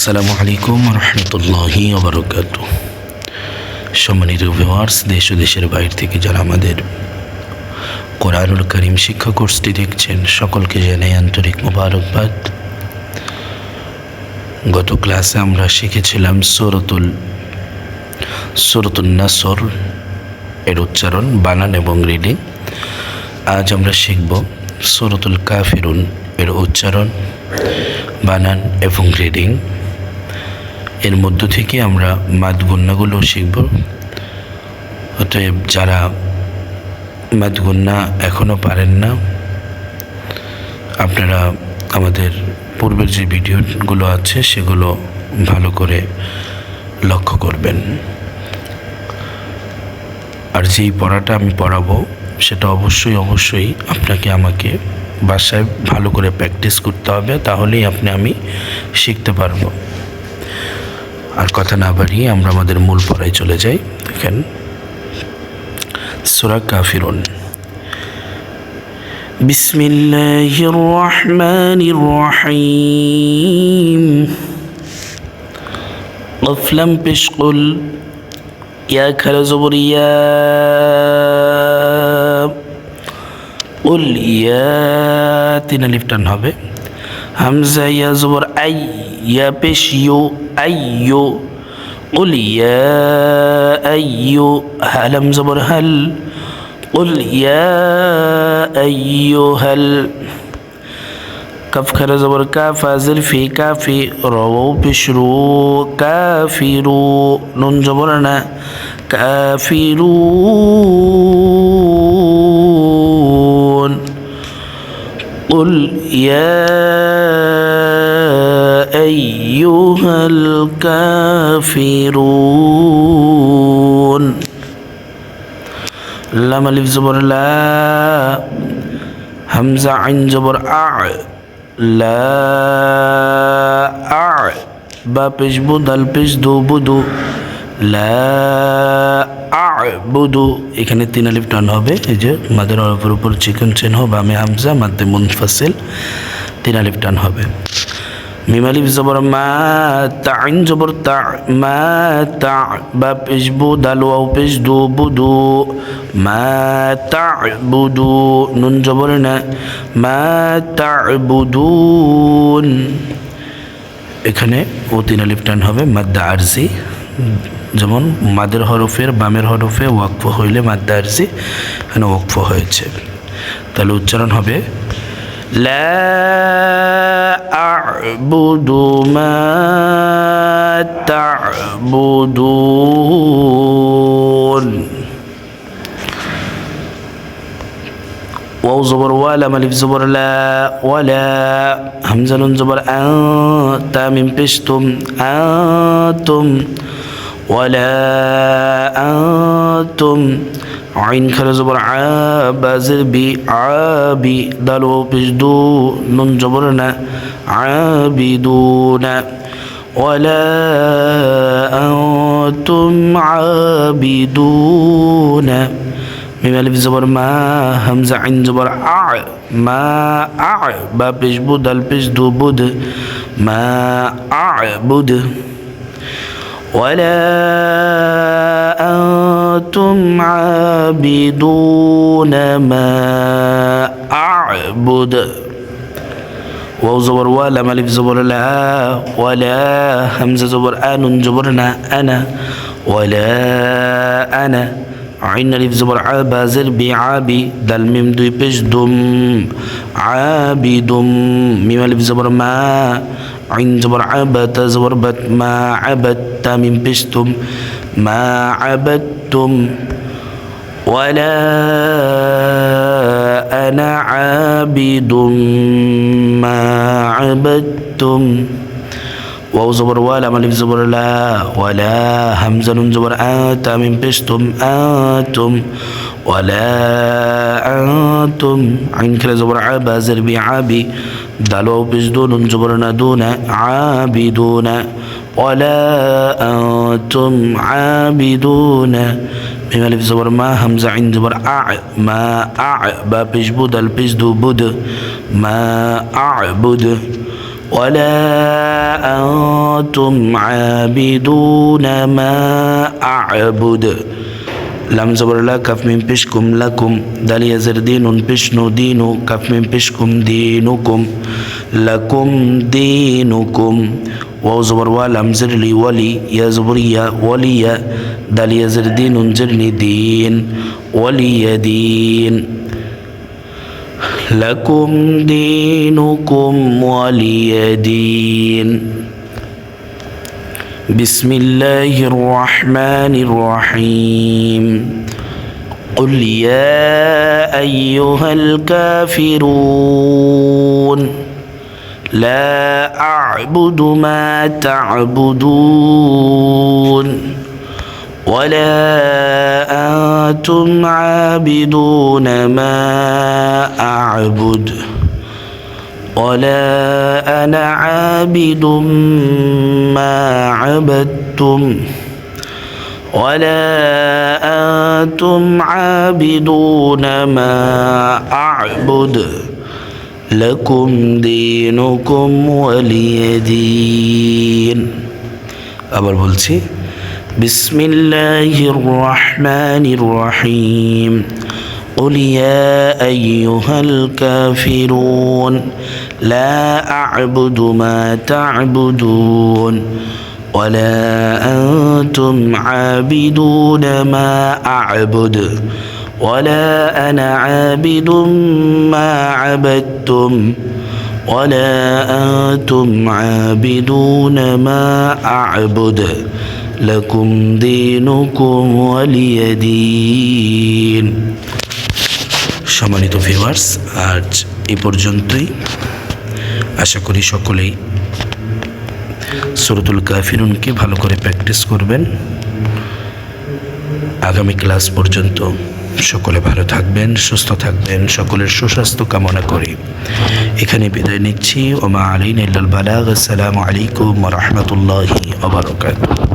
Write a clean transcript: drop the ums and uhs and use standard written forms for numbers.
আসসালামু আলাইকুম রহমতুল্লাহি ওয়া বারাকাতুহু। সম্মানিত ভিউয়ার্স, দেশ ও দেশের বাইরে থেকে যারা আমাদের কোরআনুল কারীম শিক্ষা কোর্সটি দেখছেন, সকলকে জানাই আন্তরিক মোবারকবাদ। গত ক্লাসে আমরা শিখেছিলাম সূরাতুন নাসর এর উচ্চারণ, বানান এবং রিডিং। আজ আমরা শিখব সূরাতুল কাফিরুন এর উচ্চারণ, বানান এবং রিডিং। এর মধ্য থেকে আমরা মাদ গুন্নাগুলো শিখব। অতএব যারা মাদ গুন্না এখনও পারেন না, আপনারা আমাদের পূর্বের যে ভিডিওগুলো আছে সেগুলো ভালো করে লক্ষ্য করবেন। আর যেই পড়াটা আমি পড়াবো সেটা অবশ্যই আপনাকে আমাকে বাসায় ভালো করে প্র্যাকটিস করতে হবে, তাহলেই আমি শিখতে পারবো। আর কথা না বাড়িয়ে আমরা আমাদের মূল পড়ায় চলে যাই। দেখেন, সূরা কাফিরুন। বিসমিল্লাহির রহমানির রহিম। কফ লাম পেশ কুল, ইয়া খারা জবর ইয়া, কুল ইয়া, তিন আলিফ টান হবে। হামজা ইয়া জবর আই, ইয়া পেশ ইউ, আইয়ু। কুল ইয়া আইয়ু, হালাম জবর হাল, কুল ইয়া আইয়ুহাল। কাফ খারা জবর কা, ফাজিল ফি, কাফি, রাও পেশ রু, কাফিরু, নুন জবর না, কাফিরুন। কুল ইয়া আইয়ুহাল কাফিরুন। লাম আলিফ জবর লা, হামজা আইন জবর আ, লা আ, বা পেশ বু, দাল পেশ দু, বুদু, লা আ'বুদু। এখানে তিন আলিফ টান হবে। এই যে মাদের হরফের উপর চিকন চিহ্ন, বামে হামজা, মাদ্দে মুনফাসিল, তিন আলিফ টান হবে। মিম আলিফ জবর মা, তা আইন জবর তা, মা তা, বা পেশ বু, দাল ওয়াও পেশ দু, বুদু, মা তা'বুদু, নুন জবর না, মা তা'বুদুন। এখানে ও তিন আলিফ টান হবে। মাদ্দা আরজি, যেমন মাদের হরফের বামের হরফে ওয়াকফ হইলে মাদ্দা আরজি, এখানে ওয়াকফ হয়েছে। তাহলে উচ্চারণ হবে লা আ'বুদু মা তা'বুদুন। ওয়াও জবর ওয়া, লাম আলিফ জবর লা, ওয়ালা, হামজা নুন জবর আ, তা মিম পেশ তুম, আতুম, ওয়ালা আতুম। আইন খারা জবর আ, বাজের বি, আবি, দাল ওয়াও পেশ দু, নুন জবর না, আবিদুনা, ওয়ালা আতুম আবিদুনা। মিম আলিফ জবর মা, হামজা আইন জবর আ, মা আ, বা পেশ বু, দাল পেশ দু, বুদ, মা আ'বুদ। ওয়ালা আনতুম আবিদুনা মা আ'বুদ। ওয়াও জবর ওয়া, লাম আলিফ জবর লা, ওয়ালা, হামজা জবর আ, নুন জবর না, আনা, ওয়ালা আনা। আইন আলিফ জবর আ, বাজের বি, আবি, দাল মিম দুই পেশ দুম, আবিদুম। মিম আলিফ জবর মা, আইন জবর আ, বা তা জবর বাত, মা আবাদ, তা মিম পেশ তুম, মা আবাদতুম। ওয়ালা আনা আবিদুম মা আবাদতুম। ওয়াও জবর ওয়া, লাম আলিফ জবর লা, ওয়ালা, হামজা নুন জবর আ, তা মিম পেশ তুম, আতুম, ওয়ালা আতুম। আইন খারা জবর আ, বাজের বি, আবি, দাল ওয়াও পেশ দু, নুন জবর না, দুনা, আবিদুনা, ওয়ালা আতুম আবিদুনা। মিম আলিফ জবর মা, হামজা আইন জবর আ, মা আ, বা পেশ বু, দাল পেশ দু, বুদ, মা আ'বুদ। ولا أنتم عابدون ما أعبد لام زبر لا كف من بشكم لكم دال يزر دين بشنو دينو كف من بشكم دينكم لكم دينكم واو زبر ولام زر لي ولي يا زبريا ولي دال يزر دين زرني دين ولي دين لكم دينكم ولي دين بسم الله الرحمن الرحيم قل يا أيها الكافرون لا أعبد ما تعبدون ولا أنتم عابدون ما أعبد ولا أنا عابد ما عبدتم ولا أنتم عابدون ما أعبد لكم دينكم ولي دين আবার বলছি بسم الله الرحمن الرحيم قل يا أيها الكافرون لا أعبد ما تعبدون ولا أنتم عابدون ما أعبد ولا أنا عابد ما عبدتم ولا أنتم عابدون ما أعبد لكم دينكم ولي دين সম্মানিত ভিউয়ার্স আজ এই পর্যন্তই আশা করি সকলেই সূরাতুল কাফিরুনকে ভালো করে প্র্যাকটিস করবেন আগামী ক্লাস পর্যন্ত সকলে ভালো থাকবেন সুস্থ থাকবেন সকলের সুস্বাস্থ্য কামনা করি এখানে বিদায় নিচ্ছি ওমা আলাইনা ইল্লাল বালাগ আসসালামু আলাইকুম ওয়া রাহমাতুল্লাহি ওয়া বারাকাতুহু